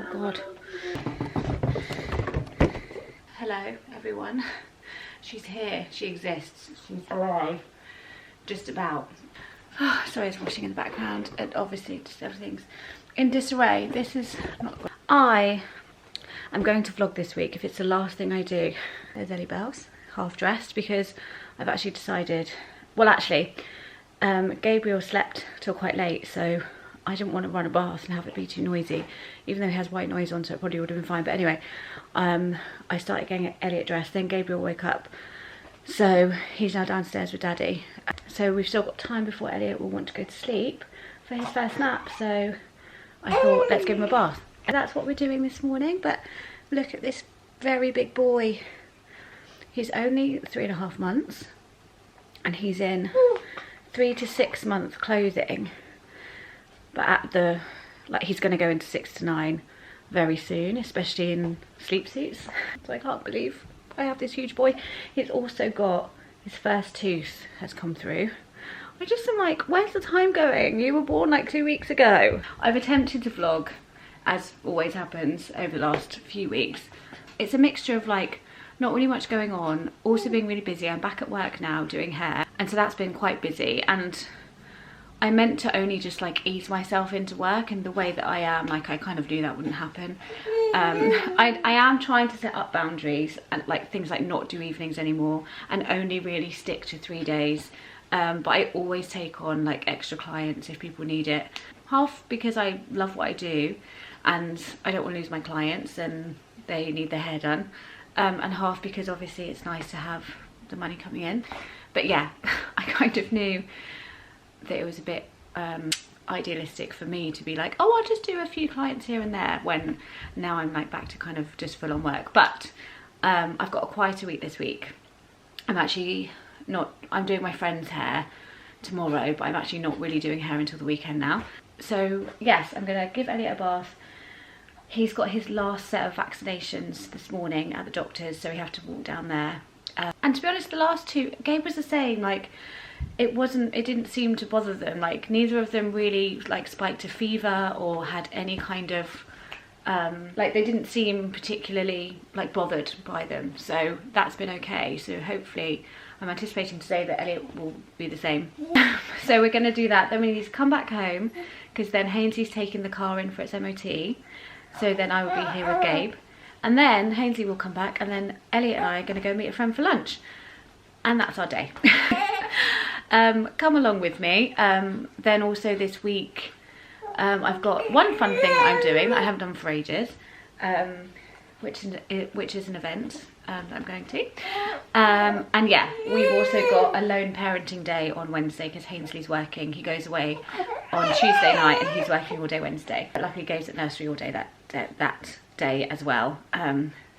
Oh God. Hello everyone. She's here, she exists, she's alive. Just about. Oh, sorry, it's washing in the background, and obviously just everything's in disarray. This is not good. I am going to vlog this week if it's the last thing I do. There's Ellie Bells, half dressed, because I've actually decided, well actually, Gabriel slept till quite late, so I didn't want to run a bath and have it be too noisy, even though he has white noise on, so it probably would have been fine. But anyway, I started getting Elliot dressed, then Gabriel woke up, so he's now downstairs with Daddy. So we've still got time before Elliot will want to go to sleep for his first nap, so I thought let's give him a bath. And that's what we're doing this morning. But look at this very big boy. He's only 3.5 months and he's in 3 to 6 month clothing, but at the, like, he's going to go into 6 to 9 very soon, especially in sleep suits. So I can't believe I have this huge boy. He's also got his first tooth has come through. I just am like, where's the time going? You were born like 2 weeks ago. I've attempted to vlog, as always happens over the last few weeks. It's a mixture of like not really much going on, also being really busy. I'm back at work now doing hair, and so that's been quite busy, and I meant to only just like ease myself into work, and the way that I am, like, I kind of knew that wouldn't happen. I am trying to set up boundaries, and like things like not do evenings anymore and only really stick to 3 days. But I always take on like extra clients if people need it. Half because I love what I do and I don't want to lose my clients and they need their hair done. And half because obviously it's nice to have the money coming in. But yeah, I kind of knew that it was a bit idealistic for me to be like, oh, I'll just do a few clients here and there, when now I'm like back to kind of just full on work. But I've got a quieter week this week. I'm doing my friend's hair tomorrow, but I'm actually not really doing hair until the weekend now. So yes, I'm gonna give Elliot a bath. He's got his last set of vaccinations this morning at the doctor's, so we have to walk down there. And to be honest, the last two, Gabe was the same. Like, it didn't seem to bother them. Like, neither of them really like spiked a fever or had any kind of like, they didn't seem particularly like bothered by them, so that's been okay. So hopefully, I'm anticipating today that Elliot will be the same. So we're going to do that, then we need to come back home, because then Hainsley's taking the car in for its MOT, so then I will be here with Gabe, and then Hainsley will come back, and then Elliot and I are going to go meet a friend for lunch, and that's our day. Come along with me. Then also this week, I've got one fun thing that I'm doing that I haven't done for ages, which is an event that I'm going to. And yeah, we've also got a lone parenting day on Wednesday, because Hainsley's working. He goes away on Tuesday night and he's working all day Wednesday. But luckily Gabe's at nursery all day that day as well,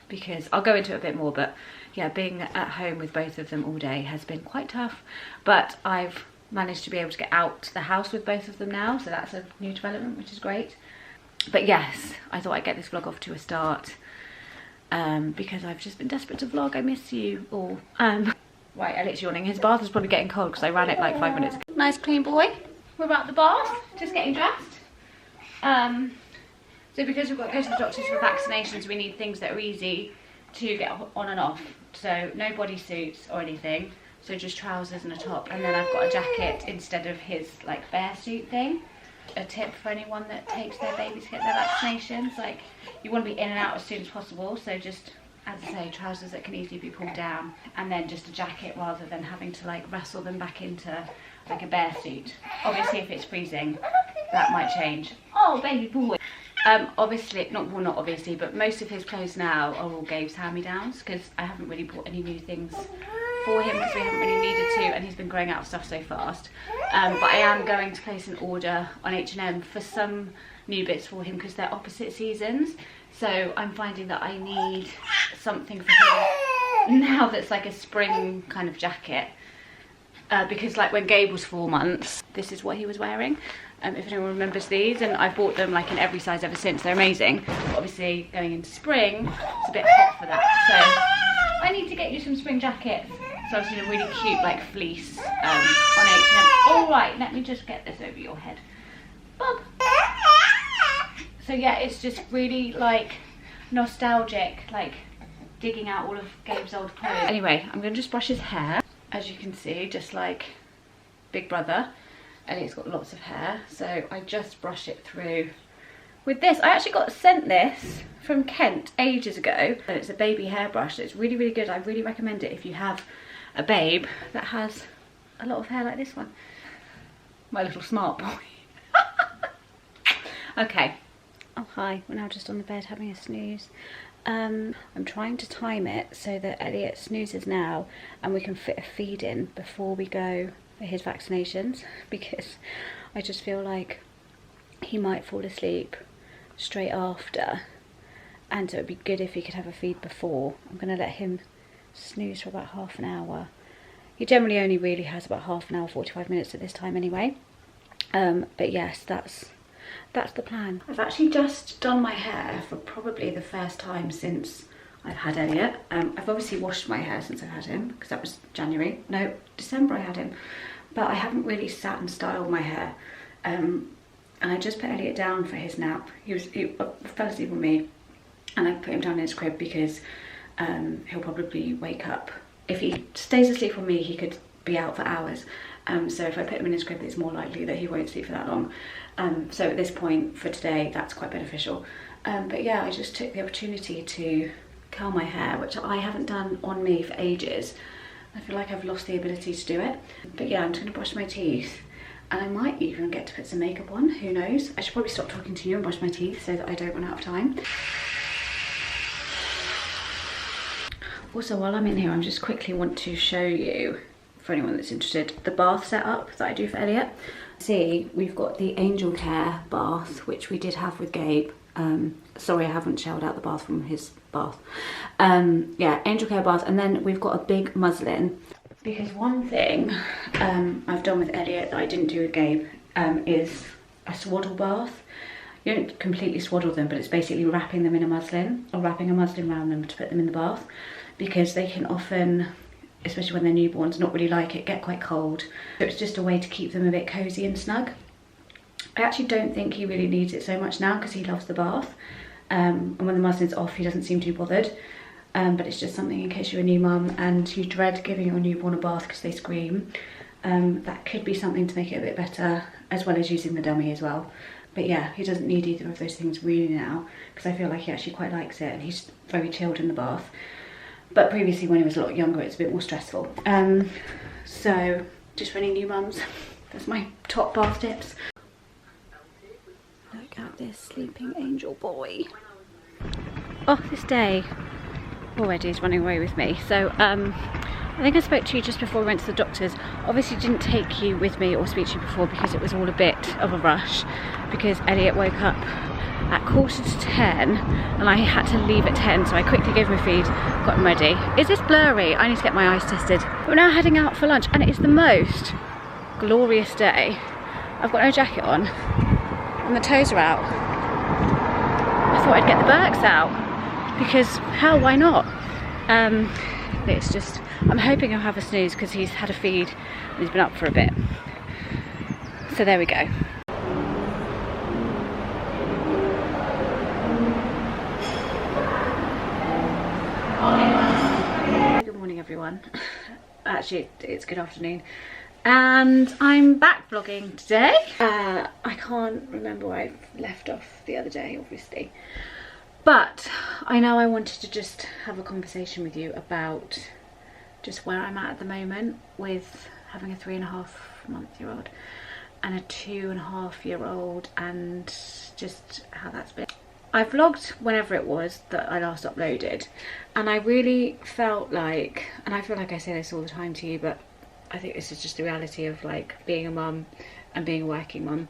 because I'll go into it a bit more, but yeah, being at home with both of them all day has been quite tough. But I've managed to be able to get out the house with both of them now, so that's a new development, which is great. But yes, I thought I'd get this vlog off to a start, because I've just been desperate to vlog. I miss you all. Right, Elliot's yawning. His bath is probably getting cold because I ran it like 5 minutes ago. Nice clean boy. We're about the bath, just getting dressed. So because we've got to go to the doctors for vaccinations, we need things that are easy to get on and off. So no bodysuits or anything, so just trousers and a top, and then I've got a jacket instead of his like bear suit thing. A tip for anyone that takes their baby to get their vaccinations, like, you want to be in and out as soon as possible, so just, as I say, trousers that can easily be pulled down, and then just a jacket rather than having to like wrestle them back into like a bear suit. Obviously if it's freezing, that might change. Oh, baby boy. Obviously, not obviously, but most of his clothes now are all Gabe's hand-me-downs, because I haven't really bought any new things for him, because we haven't really needed to, and he's been growing out of stuff so fast. But I am going to place an order on H&M for some new bits for him, because they're opposite seasons. So I'm finding that I need something for him now that's like a spring kind of jacket. Because like when Gabe was 4 months, this is what he was wearing. If anyone remembers these, and I've bought them like in every size ever since. They're amazing. But obviously going into spring, it's a bit hot for that. So I need to get you some spring jackets. So I've seen a really cute like fleece on H&M. All right, let me just get this over your head, Bob. So yeah, it's just really like nostalgic, like digging out all of Gabe's old clothes. Anyway, I'm gonna just brush his hair. As you can see, just like Big Brother, Elliot's got lots of hair, so I just brush it through with this. I actually got sent this from Kent ages ago, and it's a baby hairbrush, so it's really, really good. I really recommend it if you have a babe that has a lot of hair like this one. My little smart boy. Okay. Oh hi, we're now just on the bed having a snooze. I'm trying to time it so that Elliot snoozes now and we can fit a feed in before we go for his vaccinations, because I just feel like he might fall asleep straight after, and so it'd be good if he could have a feed before. I'm going to let him snooze for about half an hour. He generally only really has about half an hour, 45 minutes at this time anyway. But yes, that's the plan. I've actually just done my hair for probably the first time since I've had Elliot. I've obviously washed my hair since I've had him, because that was December I had him. But I haven't really sat and styled my hair. And I just put Elliot down for his nap. He fell asleep with me, and I put him down in his crib because he'll probably wake up. If he stays asleep with me, he could be out for hours. So if I put him in his crib, it's more likely that he won't sleep for that long. So at this point for today, that's quite beneficial. But yeah, I just took the opportunity to curl my hair, which I haven't done on me for ages. I feel like I've lost the ability to do it. But yeah, I'm just gonna brush my teeth, and I might even get to put some makeup on, who knows? I should probably stop talking to you and brush my teeth so that I don't run out of time. Also, while I'm in here, I just quickly want to show you, for anyone that's interested, the bath setup that I do for Elliot. See, we've got the Angel Care bath, which we did have with Gabe. Sorry, I haven't showered out the bath from his bath. Yeah, Angel Care bath, and then we've got a big muslin. Because one thing I've done with Elliot that I didn't do with Gabe is a swaddle bath. You don't completely swaddle them, but it's basically wrapping them in a muslin, or wrapping a muslin around them to put them in the bath, because they can often, especially when they're newborns, not really like it, get quite cold. So it's just a way to keep them a bit cozy and snug. I actually don't think he really needs it so much now because he loves the bath. And when the muslin's off, he doesn't seem too bothered. But it's just something in case you're a new mum and you dread giving your newborn a bath because they scream. That could be something to make it a bit better, as well as using the dummy as well. But yeah, he doesn't need either of those things really now, because I feel like he actually quite likes it and he's very chilled in the bath. But previously, when he was a lot younger, it's a bit more stressful. So just for any new mums, that's my top bath tips. Look at this sleeping angel boy. Oh, this day already is running away with me. So I think I spoke to you just before we went to the doctor's. Obviously didn't take you with me or speak to you before because it was all a bit of a rush, because Elliot woke up at 10:15 and I had to leave at 10, so I quickly gave him a feed, got him ready. Is this blurry? I need to get my eyes tested. We're now heading out for lunch and it is the most glorious day. I've got no jacket on and the toes are out. I thought I'd get the Birks out because hell, why not? It's just, I'm hoping he'll have a snooze because he's had a feed and he's been up for a bit. So there we go. Good morning everyone. Actually, it's good afternoon. And I'm back vlogging today. I can't remember where I left off the other day, obviously. But I know I wanted to just have a conversation with you about just where I'm at the moment with having a 3.5-month-old and a 2.5-year-old, and just how that's been. I vlogged whenever it was that I last uploaded, and I really felt like, and I feel like I say this all the time to you, but I think this is just the reality of like being a mum and being a working mum.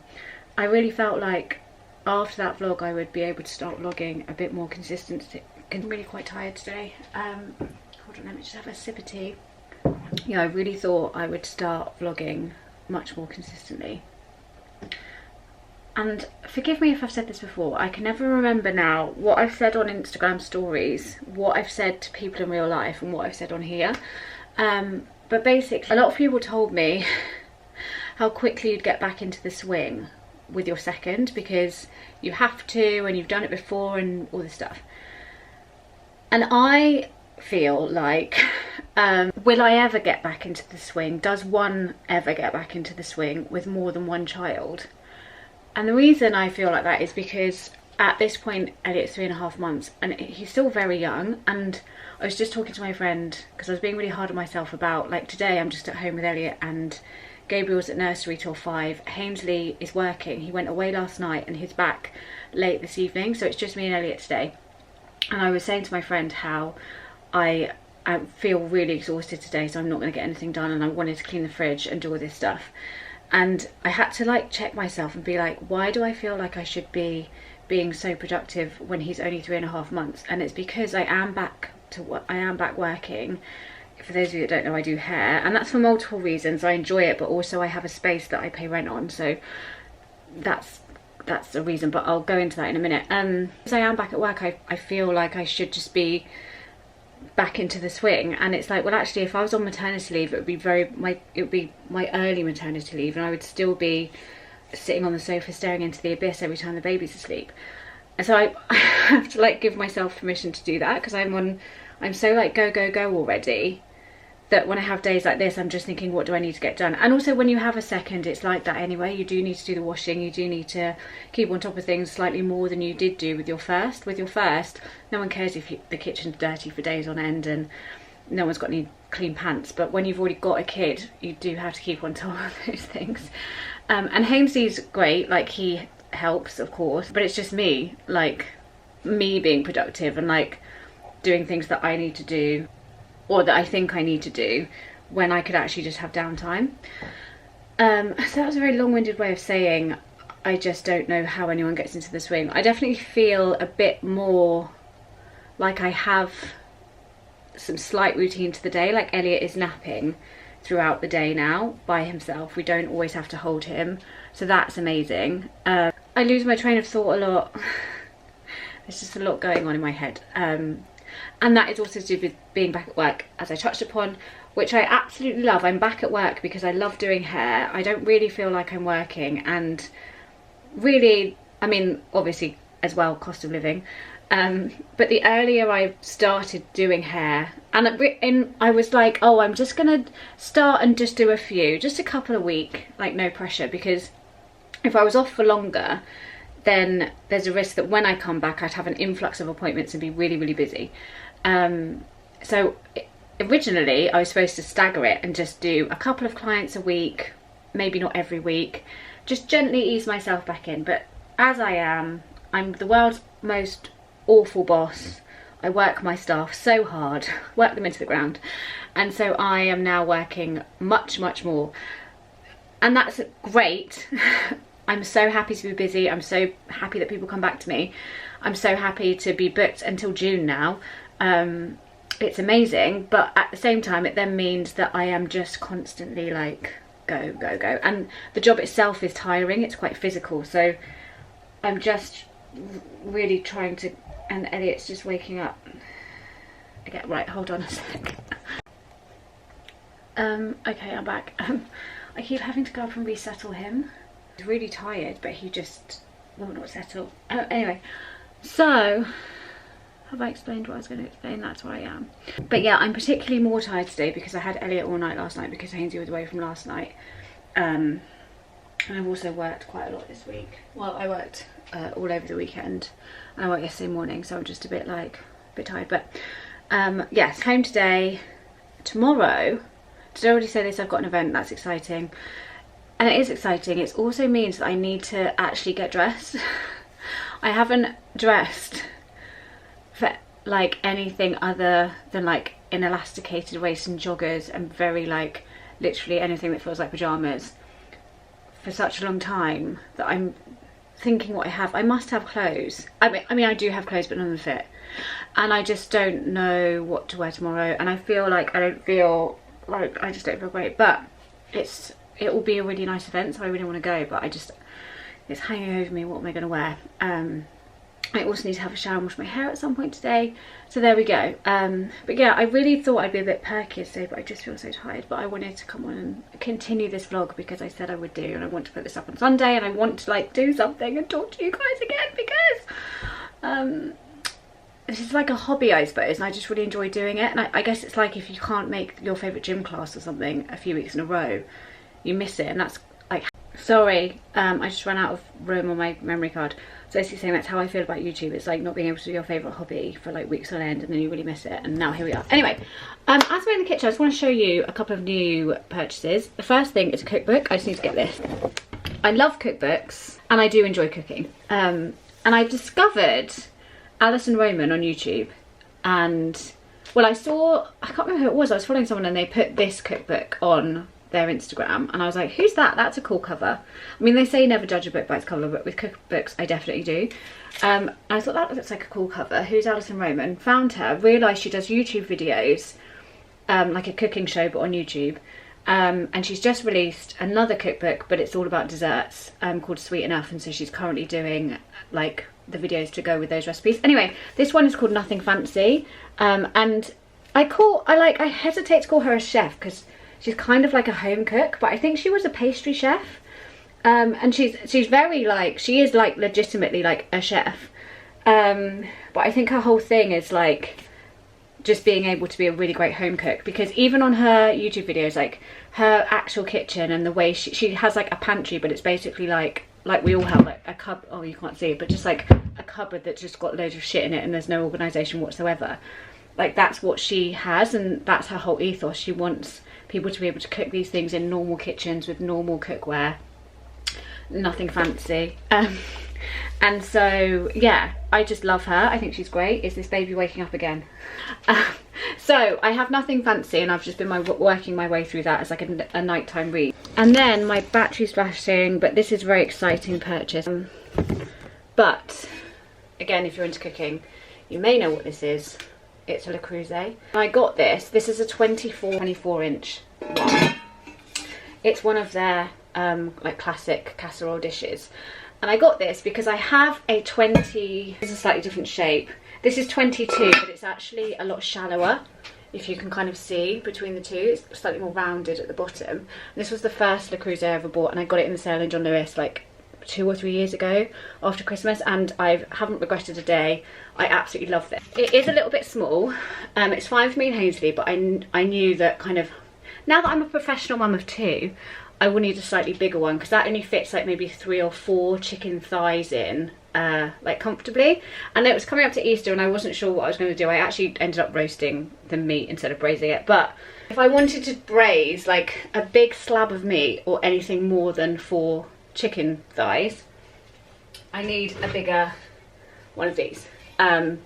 I really felt like after that vlog I would be able to start vlogging a bit more consistently. I'm really quite tired today. Hold on, let me just have a sip of tea. Yeah, I really thought I would start vlogging much more consistently. And forgive me if I've said this before, I can never remember now what I've said on Instagram stories, what I've said to people in real life and what I've said on here. But basically, a lot of people told me how quickly you'd get back into the swing with your second, because you have to and you've done it before and all this stuff. And I feel like, will I ever get back into the swing? Does one ever get back into the swing with more than one child? And the reason I feel like that is because at this point, Elliot's 3.5 months and he's still very young. And I was just talking to my friend, because I was being really hard on myself about, like, today I'm just at home with Elliot and Gabriel's at nursery till 5. Hainsley is working. He went away last night and he's back late this evening. So it's just me and Elliot today. And I was saying to my friend how I feel really exhausted today, so I'm not going to get anything done, and I wanted to clean the fridge and do all this stuff. And I had to like check myself and be like, why do I feel like I should be being so productive when he's only 3.5 months? And it's because I am back working. For those of you that don't know, I do hair, and that's for multiple reasons. I enjoy it, but also I have a space that I pay rent on, so that's a reason, but I'll go into that in a minute. As I am back at work, I feel like I should just be back into the swing. And it's like, well, actually, if I was on maternity leave, it would be my early maternity leave, and I would still be sitting on the sofa staring into the abyss every time the baby's asleep. And so I have to like give myself permission to do that, because I'm so like go already, that when I have days like this, I'm just thinking, what do I need to get done? And also when you have a second, it's like that anyway. You do need to do the washing. You do need to keep on top of things slightly more than you did do with your first. With your first, no one cares if the kitchen's dirty for days on end and no one's got any clean pants. But when you've already got a kid, you do have to keep on top of those things. And Hainsley's great, like he helps, of course, but it's just me being productive and like doing things that I need to do, or that I think I need to do, when I could actually just have downtime. So that was a very long-winded way of saying I just don't know how anyone gets into the swing. I definitely feel a bit more like I have some slight routine to the day. Like Elliot is napping throughout the day now by himself. We don't always have to hold him, so that's amazing. I lose my train of thought a lot. There's just a lot going on in my head. And that is also to do with being back at work, as I touched upon, which I absolutely love. I'm back at work because I love doing hair. I don't really feel like I'm working, and really, I mean, obviously as well, cost of living. But the earlier I started doing hair, and I was like, oh, I'm just gonna start and just do just a couple a week, like no pressure, because if I was off for longer, then there's a risk that when I come back, I'd have an influx of appointments and be really, really busy. So originally I was supposed to stagger it and just do a couple of clients a week, maybe not every week, just gently ease myself back in. But as I'm the world's most awful boss. I work my staff so hard, work them into the ground. And so I am now working much, much more. And that's great. I'm so happy to be busy. I'm so happy that people come back to me. I'm so happy to be booked until June now. It's amazing, but at the same time, it then means that I am just constantly like, go, go, go. And the job itself is tiring. It's quite physical. So I'm just really trying to, and Elliot's just waking up. Okay, right, hold on a sec. Okay, I'm back. I keep having to go up and resettle him. He's really tired, but he just will not settle. Anyway, so have I explained what I was going to explain? That's where I am. But yeah, I'm particularly more tired today because I had Elliot all night last night because Hainsey was away from last night. And I've also worked quite a lot this week. Well, I worked all over the weekend and I worked yesterday morning, so I'm just a bit tired. But yes, home today. Tomorrow, did I already say this? I've got an event. That's exciting. And it is exciting. It also means that I need to actually get dressed. I haven't dressed for like anything other than like an elasticated waist and joggers and very like literally anything that feels like pajamas for such a long time that I'm thinking what I have. I must have clothes. I mean I do have clothes, but none of them fit. And I just don't know what to wear tomorrow. And I feel like I just don't feel great. But it will be a really nice event, so I really want to go, but it's hanging over me, what am I going to wear? And I also need to have a shower and wash my hair at some point today. So there we go. But yeah, I really thought I'd be a bit perkier today, but I just feel so tired. But I wanted to come on and continue this vlog because I said I would do, and I want to put this up on Sunday, and I want to like do something and talk to you guys again because this is like a hobby, I suppose, and I just really enjoy doing it. And I guess it's like if you can't make your favourite gym class or something a few weeks in a row, you miss it, and that's like, sorry, I just ran out of room on my memory card. So basically saying that's how I feel about YouTube. It's like not being able to do your favourite hobby for like weeks on end, and then you really miss it, and now here we are. Anyway, as we're in the kitchen, I just want to show you a couple of new purchases. The first thing is a cookbook. I just need to get this. I love cookbooks, and I do enjoy cooking. And I discovered Alison Roman on YouTube, and well, I can't remember who it was. I was following someone and they put this cookbook on their Instagram, and I was like, who's that? That's a cool cover. I mean, they say never judge a book by its cover, but with cookbooks I definitely do. I thought that looks like a cool cover. Who's Alison Roman? Found her, realised she does YouTube videos, like a cooking show but on YouTube, and she's just released another cookbook, but it's all about desserts, called Sweet Enough, and so she's currently doing like the videos to go with those recipes. Anyway, this one is called Nothing Fancy, and I hesitate to call her a chef because she's kind of like a home cook, but I think she was a pastry chef, and she's very like, she is like legitimately like a chef, but I think her whole thing is like just being able to be a really great home cook, because even on her YouTube videos, like her actual kitchen and the way she has like a pantry, but it's basically like we all have like a cupboard, oh you can't see it, but just like a cupboard that's just got loads of shit in it and there's no organisation whatsoever. Like that's what she has, and that's her whole ethos. She wants people to be able to cook these things in normal kitchens with normal cookware, nothing fancy. And so yeah, I just love her. I think she's great. Is this baby waking up again? So I have Nothing Fancy, and I've just been working my way through that as like a nighttime read. And then my battery's flashing, but this is a very exciting purchase. But again, if you're into cooking, you may know what this is. It's a Le Creuset. I got this. This is a 24 inch one. It's one of their like classic casserole dishes. And I got this because I have a 20, it's a slightly different shape. This is 22, but it's actually a lot shallower, if you can kind of see between the two. It's slightly more rounded at the bottom. And this was the first Le Creuset I ever bought, and I got it in the sale in John Lewis like 2 or 3 years ago after Christmas, and I haven't regretted a day. I absolutely love this. It is a little bit small. It's fine for me and Hazeley, but I knew that kind of, now that I'm a professional mum of 2, I will need a slightly bigger one, because that only fits like maybe 3 or 4 chicken thighs in like comfortably. And it was coming up to Easter and I wasn't sure what I was going to do. I actually ended up roasting the meat instead of braising it, but if I wanted to braise like a big slab of meat or anything more than 4 chicken thighs, I need a bigger one of these. And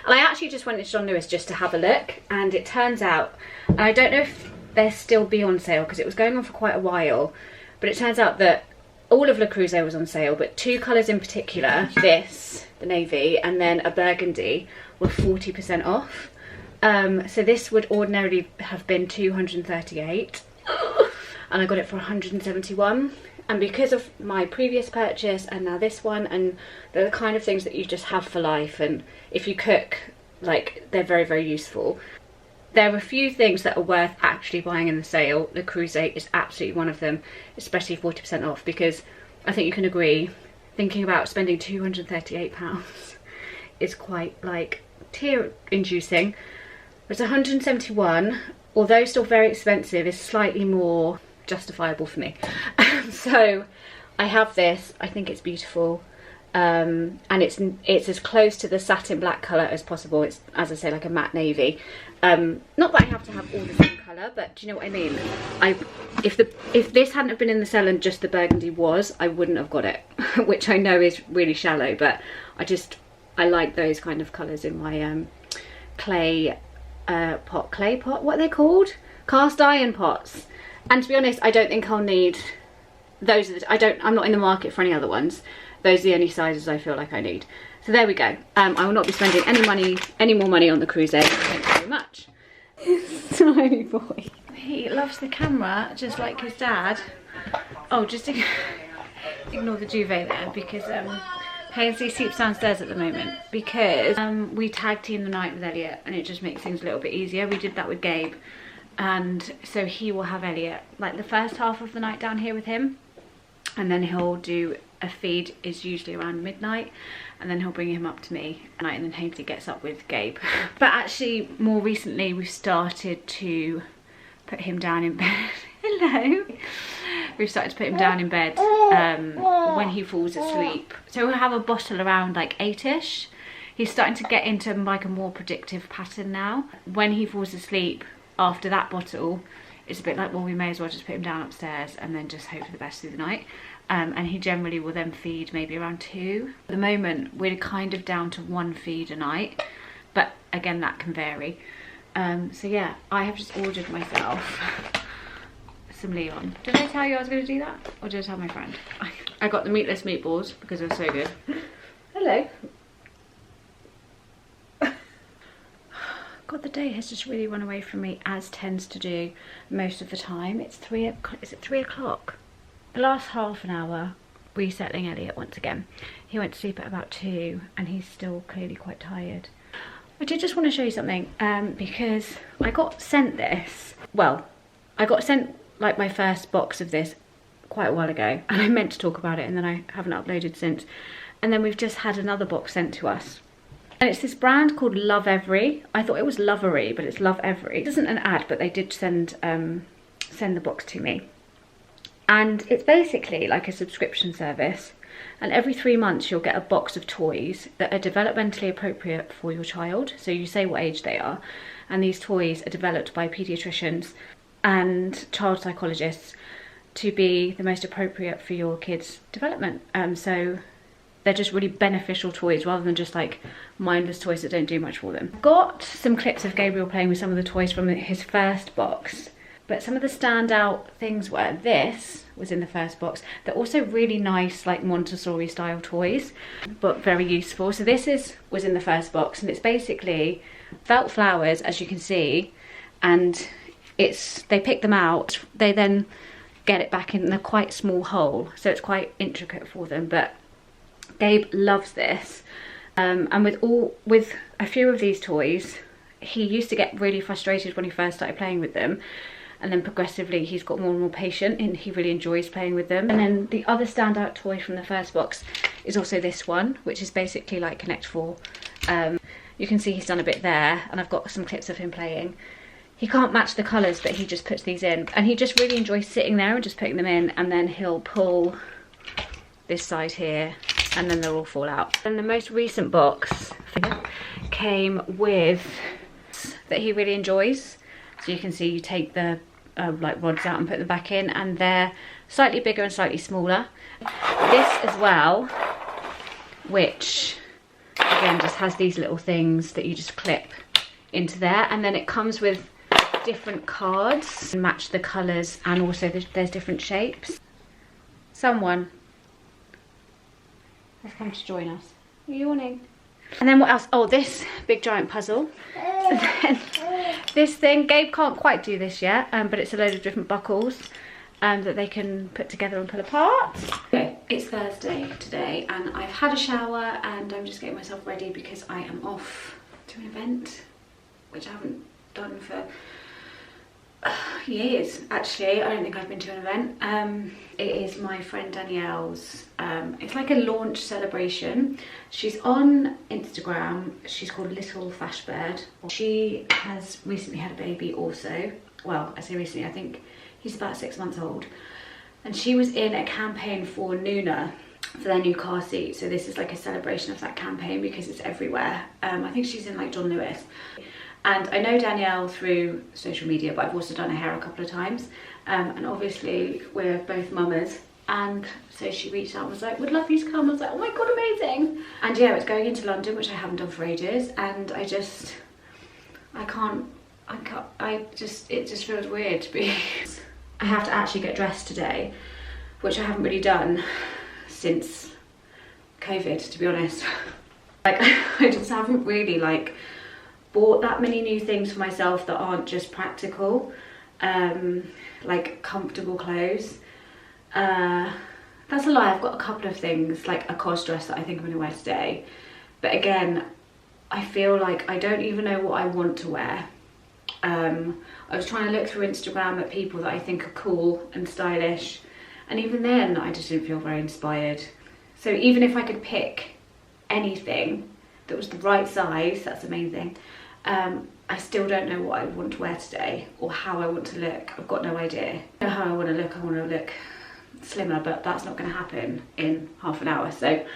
I actually just went to John Lewis just to have a look, and it turns out, and I don't know if they'll still be on sale because it was going on for quite a while, but it turns out that all of Le Creuset was on sale, but 2 colours in particular, this, the navy, and then a burgundy, were 40% off. So this would ordinarily have been 238, and I got it for 171. And because of my previous purchase and now this one, and they're the kind of things that you just have for life, and if you cook, like, they're very, very useful. There are a few things that are worth actually buying in the sale. Le Creuset is absolutely one of them, especially 40% off, because I think you can agree, thinking about spending £238 is quite like tear-inducing. It's 171, although still very expensive, is slightly more justifiable for me. So I have this. I think it's beautiful, and it's as close to the satin black colour as possible. It's, as I say, like a matte navy. Not that I have to have all the same colour, but do you know what I mean? If this hadn't have been in the sale and just the burgundy was, I wouldn't have got it, which I know is really shallow, but I like those kind of colours in my clay pot, what are they called? Cast iron pots. And to be honest, I don't think I'll need those. I'm not in the market for any other ones. Those are the only sizes I feel like I need. So there we go. I will not be spending any more money on the Creuset. Thank you very much. Tiny boy. He loves the camera just like his dad. Oh, just ignore the duvet there, because Paisley sleeps downstairs at the moment because we tag team the night with Elliot and it just makes things a little bit easier. We did that with Gabe, and so he will have Elliot like the first half of the night down here with him, and then he'll do a feed is usually around midnight, and then he'll bring him up to me at night, and then Paisley gets up with Gabe. But actually more recently we've started to put him down in bed. Hello. We've started to put him down in bed when he falls asleep. So we'll have a bottle around like 8ish. He's starting to get into like a more predictive pattern now. When he falls asleep after that bottle, it's a bit like, well, we may as well just put him down upstairs and then just hope for the best through the night. And he generally will then feed maybe around 2. At the moment, we're kind of down to 1 feed a night, but again, that can vary. So yeah, I have just ordered myself some Leon. Did I tell you I was going to do that? Or did I tell my friend? I got the meatless meatballs because they're so good. Hello. God, the day has just really run away from me, as tends to do most of the time. It's 3 o'clock. Is it 3 o'clock? The last half an hour, resettling Elliot once again. He went to sleep at about 2 and he's still clearly quite tired. I did just want to show you something because I got sent this. Well, I got sent like my first box of this quite a while ago, and I meant to talk about it and then I haven't uploaded since. And then we've just had another box sent to us. And it's this brand called Love Every. I thought it was Lovery, but it's Love Every. It isn't an ad, but they did send the box to me. And it's basically like a subscription service, and every 3 months you'll get a box of toys that are developmentally appropriate for your child. So you say what age they are, and these toys are developed by paediatricians and child psychologists to be the most appropriate for your kids' development. So they're just really beneficial toys rather than just like mindless toys that don't do much for them. Got some clips of Gabriel playing with some of the toys from his first box. But some of the standout things were, this was in the first box. They're also really nice, like Montessori style toys, but very useful. So this was in the first box, and it's basically felt flowers, as you can see, and they pick them out. They then get it back in a quite small hole, so it's quite intricate for them. But Gabe loves this, and with a few of these toys, he used to get really frustrated when he first started playing with them. And then progressively he's got more and more patient and he really enjoys playing with them. And then the other standout toy from the first box is also this one, which is basically like Connect 4. You can see he's done a bit there, and I've got some clips of him playing. He can't match the colours, but he just puts these in. And he just really enjoys sitting there and just putting them in, and then he'll pull this side here and then they'll all fall out. And the most recent box came with that he really enjoys. So you can see you take the like rods out and put them back in, and they're slightly bigger and slightly smaller. This as well, which again just has these little things that you just clip into there, and then it comes with different cards and match the colours, and also there's different shapes. Someone has come to join us. Are you yawning? And then what else? Oh, this big giant puzzle. And then this thing, Gabe can't quite do this yet, but it's a load of different buckles that they can put together and pull apart. Okay, it's Thursday today, and I've had a shower and I'm just getting myself ready because I am off to an event, which I haven't done for years, actually. I don't think I've been to an event. It is my friend Danielle's. It's like a launch celebration. She's on Instagram. She's called Little Fashbird. She has recently had a baby also. Well, I say recently, I think he's about 6 months old. And she was in a campaign for Nuna for their new car seat. So this is like a celebration of that campaign because it's everywhere. I think she's in like John Lewis. And I know Danielle through social media, but I've also done her hair a couple of times. And obviously we're both mamas. And so she reached out and was like, would love you to come. I was like, oh my God, amazing. And yeah, it's going into London, which I haven't done for ages. And it just feels weird to be. I have to actually get dressed today, which I haven't really done since COVID, to be honest. Like, I just haven't really like bought that many new things for myself that aren't just practical, like comfortable clothes. That That's a lie. I've got a couple of things, like a cos dress that I think I'm going to wear today. But again, I feel like I don't even know what I want to wear. I was trying to look through Instagram at people that I think are cool and stylish. And even then, I just didn't feel very inspired. So even if I could pick anything that was the right size, that's the main thing, I still don't know what I want to wear today or how I want to look. I've got no idea. I know how I want to look. I want to look slimmer, but that's not going to happen in half an hour. So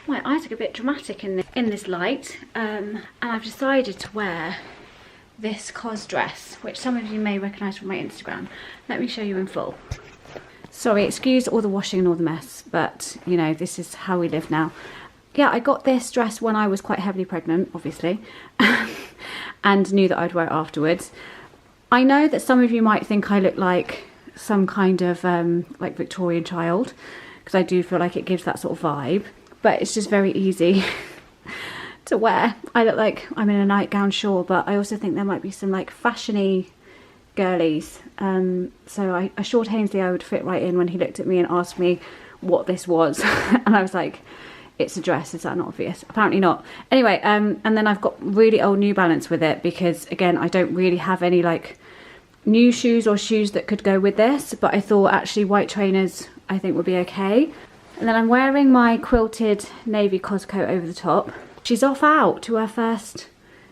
my eyes are a bit dramatic in this light, and I've decided to wear this cos dress, which some of you may recognise from my Instagram. Let me show you in full. Sorry, excuse all the washing and all the mess, but you know, this is how we live now. Yeah, I got this dress when I was quite heavily pregnant, obviously, and knew that I'd wear it afterwards. I know that some of you might think I look like some kind of like Victorian child, because I do feel like it gives that sort of vibe, but it's just very easy to wear. I look like I'm in a nightgown, sure, but I also think there might be some like fashiony girlies. So I assured Hainsley I would fit right in when he looked at me and asked me what this was. And I was like, it's a dress, is that not obvious? Apparently not. Anyway, and then I've got really old New Balance with it, because again, I don't really have any like new shoes or shoes that could go with this, but I thought actually white trainers I think would be okay. And then I'm wearing my quilted navy cos coat over the top. She's off out to her first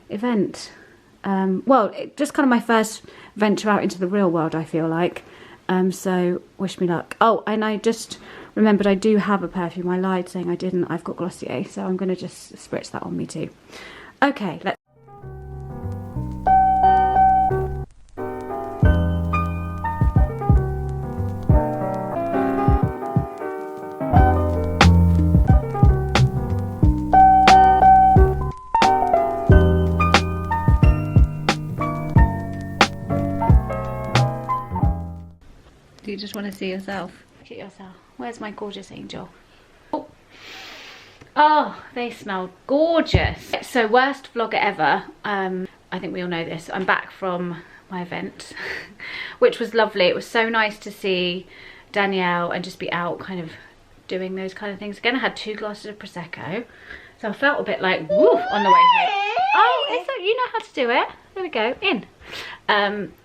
event. Well, just kind of my first venture out into the real world, I feel like. So wish me luck. Oh, and I just remembered I do have a perfume. I lied saying I didn't. I've got Glossier, so I'm going to just spritz that on me too. Okay, let's... Do you just want to see yourself? Look at yourself. Where's my gorgeous angel? Oh, they smell gorgeous. So worst vlogger ever. I think we all know this. I'm back from my event, which was lovely. It was so nice to see Danielle and just be out kind of doing those kind of things. Again, I had 2 glasses of Prosecco. So I felt a bit like, woof, on the way home. Oh, it's like, you know how to do it. There we go, in.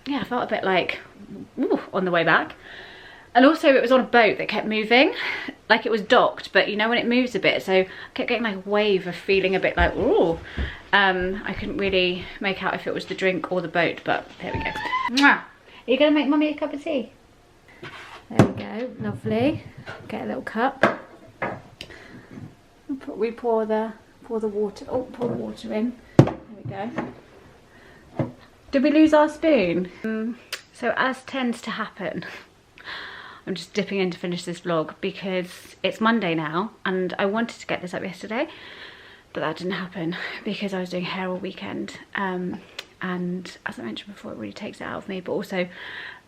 Yeah, I felt a bit like, woof, on the way back. And also it was on a boat that kept moving, like it was docked, but you know when it moves a bit, so I kept getting like a wave of feeling a bit like, ooh. I couldn't really make out if it was the drink or the boat, but there we go. Mwah. Are you gonna make mummy a cup of tea? There we go, lovely. Get a little cup. We pour the water, oh, pour the water in. There we go. Did we lose our spoon? So as tends to happen, I'm just dipping in to finish this vlog because it's Monday now and I wanted to get this up yesterday, but that didn't happen because I was doing hair all weekend. And as I mentioned before, it really takes it out of me, but also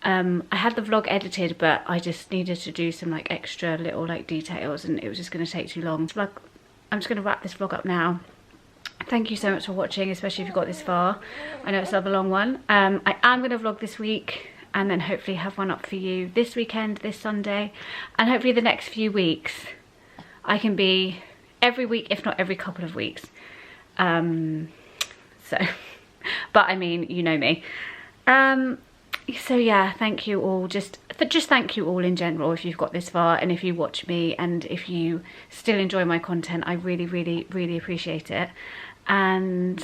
I had the vlog edited, but I just needed to do some like extra little like details and it was just going to take too long. So like, I'm just going to wrap this vlog up now. Thank you so much for watching, especially if you got this far. I know it's another long one. I am going to vlog this week and then hopefully have one up for you this weekend, this Sunday, and hopefully the next few weeks I can be every week, if not every couple of weeks. So, but I mean, you know me. So yeah, thank you all. Just thank you all in general if you've got this far and if you watch me and if you still enjoy my content. I really, really, really appreciate it. And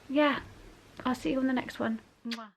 yeah, I'll see you on the next one. Mwah.